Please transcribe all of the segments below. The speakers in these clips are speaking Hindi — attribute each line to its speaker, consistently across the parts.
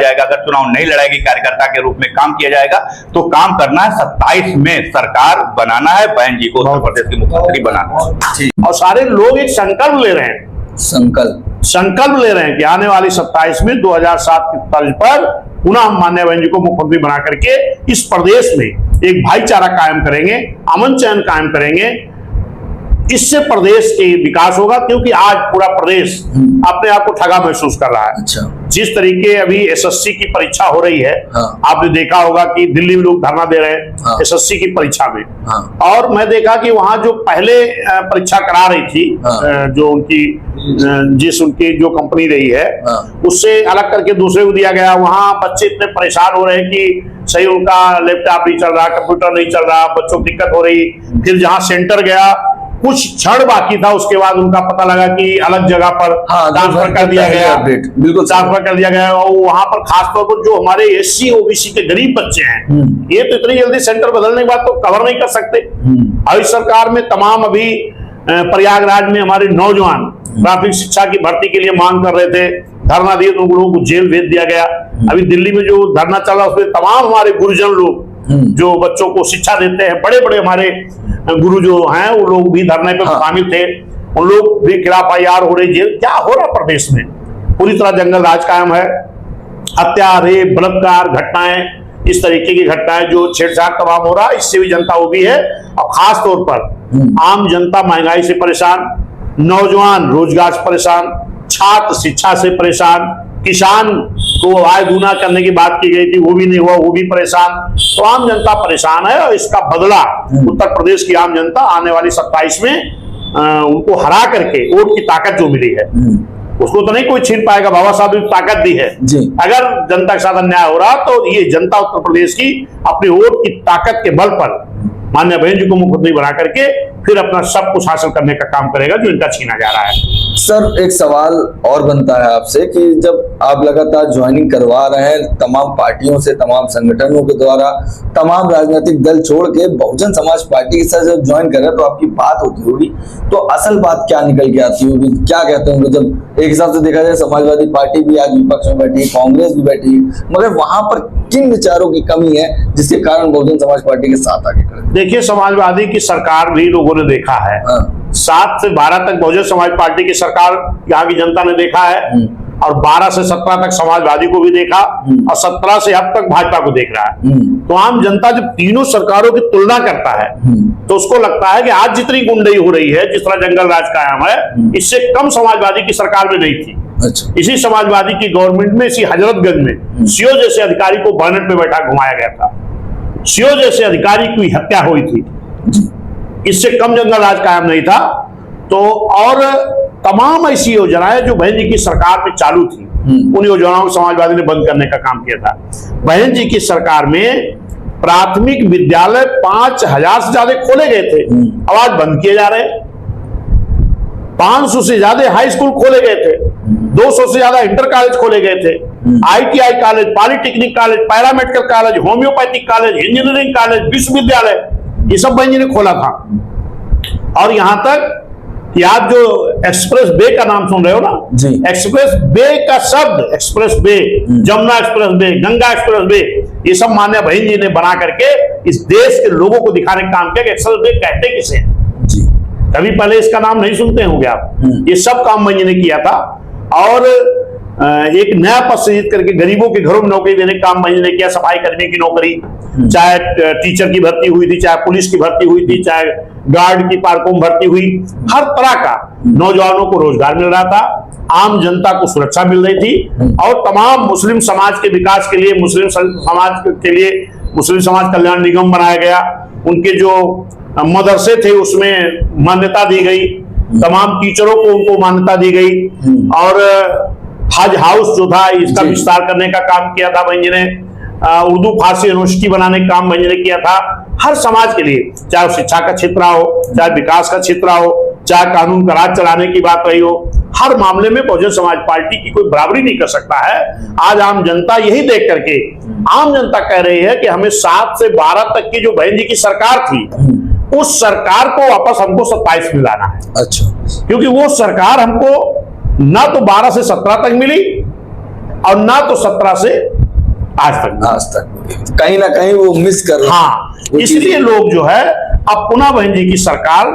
Speaker 1: जाएगा, अगर चुनाव नहीं लड़ाएगी कार्यकर्ता के रूप में काम किया जाएगा तो काम करना है 27 में सरकार बनाना है, बहन जी को उत्तर प्रदेश के मुख्यमंत्री बनाना है।
Speaker 2: और सारे लोग एक संकल्प ले रहे हैं, संकल्प ले रहे हैं कि आने वाली 27 में 2007 की तर्ज पर पुनः हम माननीय बहन जी को मुख्यमंत्री बना करके इस प्रदेश में एक भाईचारा कायम करेंगे, अमन चैन कायम करेंगे। इससे प्रदेश के विकास होगा, क्योंकि आज पूरा प्रदेश अपने आप को ठगा महसूस कर रहा है।
Speaker 3: अच्छा।
Speaker 2: जिस तरीके अभी एसएससी की परीक्षा हो रही है, आपने देखा होगा कि दिल्ली में लोग धरना दे रहे हैं एसएससी की परीक्षा में। और मैं देखा कि वहां जो पहले परीक्षा करा रही थी, जो उनकी जो कंपनी रही है, उससे अलग करके दूसरे को दिया गया। वहां बच्चे इतने परेशान हो रहे हैं कि सही उनका लैपटॉप नहीं चल रहा, कंप्यूटर नहीं चल रहा, बच्चों को दिक्कत हो रही। फिर जहां सेंटर गया, कुछ क्षण बाकी था, उसके बाद उनका पता लगा कि अलग जगह पर ट्रांसफर कर दिया गया,
Speaker 3: बिल्कुल
Speaker 2: ट्रांसफर कर दिया गया। और वहां पर खासतौर पर जो हमारे एससी ओबीसी के गरीब बच्चे हैं, ये तो इतनी जल्दी सेंटर बदलने के बाद तो कवर नहीं कर सकते। अभी सरकार में तमाम अभी प्रयागराज में हमारे नौजवान प्राथमिक शिक्षा की भर्ती के लिए मांग कर रहे थे, धरना दिए तो उन लोगों को जेल भेज दिया गया। अभी दिल्ली में जो धरना चल रहा है उसमें तमाम हमारे गुरुजन लोग जो बच्चों को शिक्षा देते हैं, बड़े बड़े हमारे गुरु जो हैं, वो लोग भी धरने पे शामिल थे। उन लोग भी खिलाफ IR हो रही। जेल क्या हो रहा प्रदेश में, पूरी तरह जंगल राज कायम है। हत्या, रेप, बलात्कार घटनाएं, इस तरीके की घटनाएं जो छेड़छाड़ तमाम हो रहा है, इससे भी जनता वो भी है। और खास तौर पर आम जनता महंगाई से परेशान, नौजवान रोजगार से परेशान, छात्र शिक्षा से परेशान, किसान को आय दूना करने की बात की गई थी, वो भी नहीं हुआ, वो भी परेशान। तो आम जनता परेशान है और इसका बदला उत्तर प्रदेश की आम जनता आने वाली 27 में उनको हरा करके वोट की ताकत जो मिली है उसको तो नहीं कोई छीन पाएगा। बाबा साहब ने ताकत दी है। अगर जनता के साथ अन्याय हो रहा तो ये जनता उत्तर प्रदेश की अपनी वोट की ताकत के बल पर माननीय बहन जी को मुख्यमंत्री बना करके फिर अपना सब कुछ हासिल करने का काम करेगा जो इनका छीना जा रहा है।
Speaker 3: सर, एक सवाल और बनता है आपसे कि जब आप लगातार ज्वाइनिंग करवा रहे हैं तमाम पार्टियों से, तमाम संगठनों के द्वारा, तमाम राजनीतिक दल छोड़ के बहुजन समाज पार्टी के साथ जब ज्वाइन कर रहे हैं तो आपकी बात होती होगी, तो असल बात क्या निकल के आती होगी, क्या कहते होंगे? जब एक हिसाब से देखा जाए समाजवादी पार्टी भी आज विपक्ष में बैठी, कांग्रेस भी बैठी, मगर वहां पर किन विचारों की कमी है जिसके कारण बहुजन समाज पार्टी के साथ आगे खड़े?
Speaker 2: देखिए, समाजवादी की सरकार भी लोगों ने देखा है। 7 से 12 तक बहुजन समाज पार्टी की सरकार यहाँ की जनता ने देखा है, और 12 से 17 तक समाजवादी को भी देखा, और 17 से अब तक भाजपा को देख रहा है। तो आम जनता जब तीनों सरकारों की तुलना करता है तो उसको लगता है कि आज जितनी गुंडई हो रही है, जिस तरह जंगल राज कायम है, इससे कम समाजवादी की सरकार में नहीं थी।
Speaker 3: अच्छा।
Speaker 2: इसी समाजवादी की गवर्नमेंट में, इसी हजरतगंज में सीओ जैसे अधिकारी को बैनर पे बैठा घुमाया गया था, सीओ जैसे अधिकारी की हत्या हुई थी, इससे कम जंगल राज कायम नहीं था। तो और तमाम ऐसी योजनाएं जो बहन जी की सरकार में चालू थी, उन योजनाओं को समाजवादी ने बंद करने का काम किया था। बहन जी की सरकार में प्राथमिक विद्यालय 5000 से ज्यादा खोले गए थे, अब आज बंद किए जा रहे हैं। 500 से ज्यादा हाई स्कूल खोले गए थे, 200 से ज्यादा इंटर कॉलेज खोले गए थे, ITI college, polytechnic college, paramedical college, homeopathic college, engineering college, विश्वविद्यालय, ये सब बहन जी ने खोला था। और यहां तक कि आप जो एक्सप्रेस वे का नाम सुन रहे हो ना
Speaker 3: जी,
Speaker 2: एक्सप्रेस वे का शब्द, express way, Jamuna express way, Ganga express way, ये सब माननीय बहन जी ने बना करके इस देश के लोगों को दिखाने का काम किया कि एक्सप्रेस वे कहते किसे हैं।
Speaker 3: जी,
Speaker 2: कभी पहले इसका नाम नहीं सुनते होंगे आप। ये सब काम बहन जी ने किया था। और एक नया पद सृजित करके गरीबों के घरों में नौकरी देने का काम बहन जी ने किया। सफाई कर्मी की नौकरी, चाहे टीचर की भर्ती हुई थी, चाहे पुलिस की भर्ती हुई थी, चाहे गार्ड की, पार्कों में भर्ती हुई, हर तरह का नौजवानों को रोजगार मिल रहा था, आम जनता को सुरक्षा मिल रही थी। और तमाम मुस्लिम समाज के विकास के लिए, मुस्लिम समाज के लिए मुस्लिम समाज कल्याण निगम बनाया गया। उनके जो मदरसे थे उसमें मान्यता दी गई, तमाम टीचरों को उनको मान्यता दी गई। और हज हाउस जो था इसका विस्तार करने का काम किया था बहन जी ने। उर्दू फारसी यूनिवर्सिटी बनाने का काम बहन जी ने किया था। हर समाज के लिए, चाहे शिक्षा का क्षेत्र हो, चाहे विकास का क्षेत्र हो, चाहे कानून का राज चलाने की बात रही हो, हर मामले में बहुजन समाज पार्टी की कोई बराबरी नहीं कर सकता है। आज आम जनता यही देख करके, आम जनता कह रही है कि हमें 7 से 12 तक की जो बहन जी की सरकार थी, उस सरकार को वापस हमको 27 में लाना है।
Speaker 3: अच्छा,
Speaker 2: क्योंकि वो सरकार हमको ना तो 12 से 17 तक मिली, और ना तो 17 से आज तक
Speaker 3: कहीं ना कहीं वो मिस कर रहे हैं।
Speaker 2: हाँ, इसलिए लोग जो है अब पुनः बहन जी की सरकार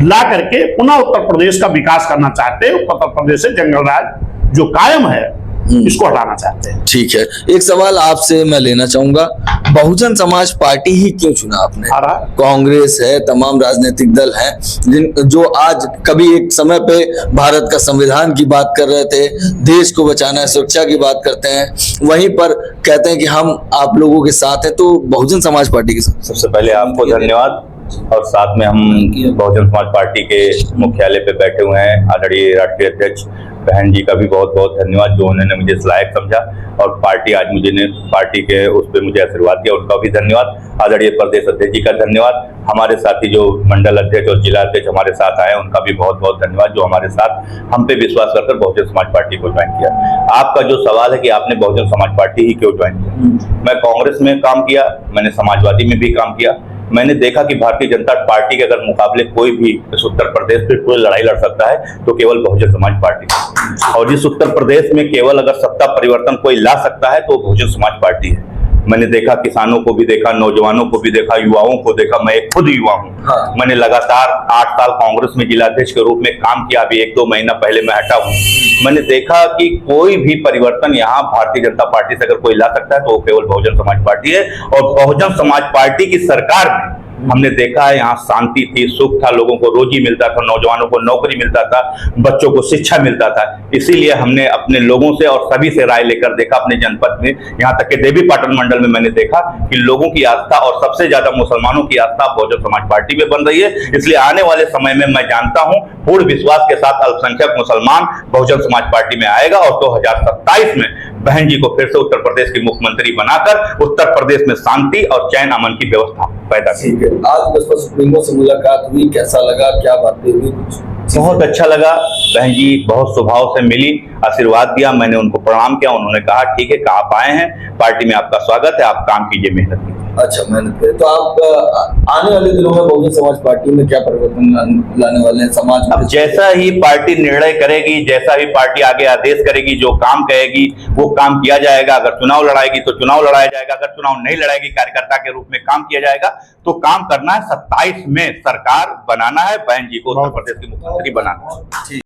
Speaker 2: ला करके पुनः उत्तर प्रदेश का विकास करना चाहते हैं। उत्तर प्रदेश से जंगल राज जो कायम है इसको हटाना चाहते हैं।
Speaker 3: ठीक है, एक सवाल आपसे मैं लेना चाहूंगा, बहुजन समाज पार्टी ही क्यों चुना आपने? कांग्रेस है, तमाम राजनीतिक दल हैं जो आज कभी एक समय पे भारत का संविधान की बात कर रहे थे, देश को बचाना है, सुरक्षा की बात करते हैं, वहीं पर कहते हैं कि हम आप लोगों के साथ हैं, तो बहुजन समाज पार्टी के साथ।
Speaker 1: सबसे पहले आपको धन्यवाद, और साथ में हम बहुजन समाज पार्टी के मुख्यालय पे बैठे हुए हैं आदरणीय राष्ट्रीय अध्यक्ष बहन जी का भी बहुत बहुत धन्यवाद, जो उन्होंने मुझे इस लायक समझा और पार्टी आज मुझे पार्टी के उस पर मुझे आशीर्वाद दिया, उनका भी धन्यवाद। आदरणीय प्रदेश अध्यक्ष जी का धन्यवाद। हमारे साथी जो मंडल अध्यक्ष और जिला अध्यक्ष हमारे साथ आए, उनका भी बहुत बहुत धन्यवाद, जो हमारे साथ हम पे विश्वास कर बहुजन समाज पार्टी को ज्वाइन किया। आपका जो सवाल है कि आपने बहुजन समाज पार्टी ही क्यों ज्वाइन किया, मैं कांग्रेस में काम किया, मैंने समाजवादी में भी काम किया। मैंने देखा कि भारतीय जनता पार्टी के अगर मुकाबले कोई भी इस उत्तर प्रदेश पे कोई लड़ाई लड़ सकता है तो केवल बहुजन समाज पार्टी, और जिस उत्तर प्रदेश में केवल अगर सत्ता परिवर्तन कोई ला सकता है तो बहुजन समाज पार्टी है। मैंने देखा, किसानों को भी देखा, नौजवानों को भी देखा, युवाओं को देखा। मैं एक खुद युवा हूँ।
Speaker 3: हाँ।
Speaker 1: मैंने लगातार 8 साल कांग्रेस में जिलाध्यक्ष के रूप में काम किया, अभी 1-2 महीना पहले मैं हटा हूँ। मैंने देखा कि कोई भी परिवर्तन यहाँ भारतीय जनता पार्टी से अगर कोई ला सकता है तो वो केवल बहुजन समाज पार्टी है। और बहुजन समाज पार्टी की सरकार में हमने देखा है यहाँ शांति थी, सुख था, लोगों को रोजी मिलता था, नौजवानों को नौकरी मिलता था, बच्चों को शिक्षा मिलता था। इसीलिए हमने अपने लोगों से और सभी से राय लेकर देखा, अपने जनपद में, यहाँ तक कि देवी पाटन मंडल में मैंने देखा कि लोगों की आस्था और सबसे ज्यादा मुसलमानों की आस्था बहुजन समाज पार्टी में बन रही है। इसलिए आने वाले समय में मैं जानता हूँ पूर्ण विश्वास के साथ अल्पसंख्यक मुसलमान बहुजन समाज पार्टी में आएगा और 2027 में बहन जी को फिर से उत्तर प्रदेश की मुख्यमंत्री बनाकर उत्तर प्रदेश में शांति और चैन अमन की व्यवस्था पैदा की।
Speaker 3: आज बसपा सुप्रीमो से मुलाकात हुई, कैसा लगा, क्या बातें हुई?
Speaker 1: बहुत अच्छा लगा, बहन जी बहुत स्वभाव से मिली, आशीर्वाद दिया, मैंने उनको प्रणाम किया, उन्होंने कहा ठीक है, आप आए हैं, पार्टी में आपका स्वागत है, आप काम कीजिए, मेहनत कीजिए।
Speaker 3: अच्छा, मेहनत करें। तो आप आने वाले दिनों में बहुजन समाज पार्टी में क्या परिवर्तन लाने वाले हैं समाज में?
Speaker 1: अब जैसा ही पार्टी निर्णय करेगी, जैसा ही पार्टी आगे आदेश करेगी, जो काम कहेगी वो काम किया जाएगा। अगर चुनाव लड़ाएगी तो चुनाव लड़ाया जाएगा, अगर चुनाव नहीं लड़ाएगी कार्यकर्ता के रूप में काम किया जाएगा। तो काम करना है, 27 में सरकार बनाना है, बहन जी को उत्तर प्रदेश की मुख्यमंत्री बनाना है।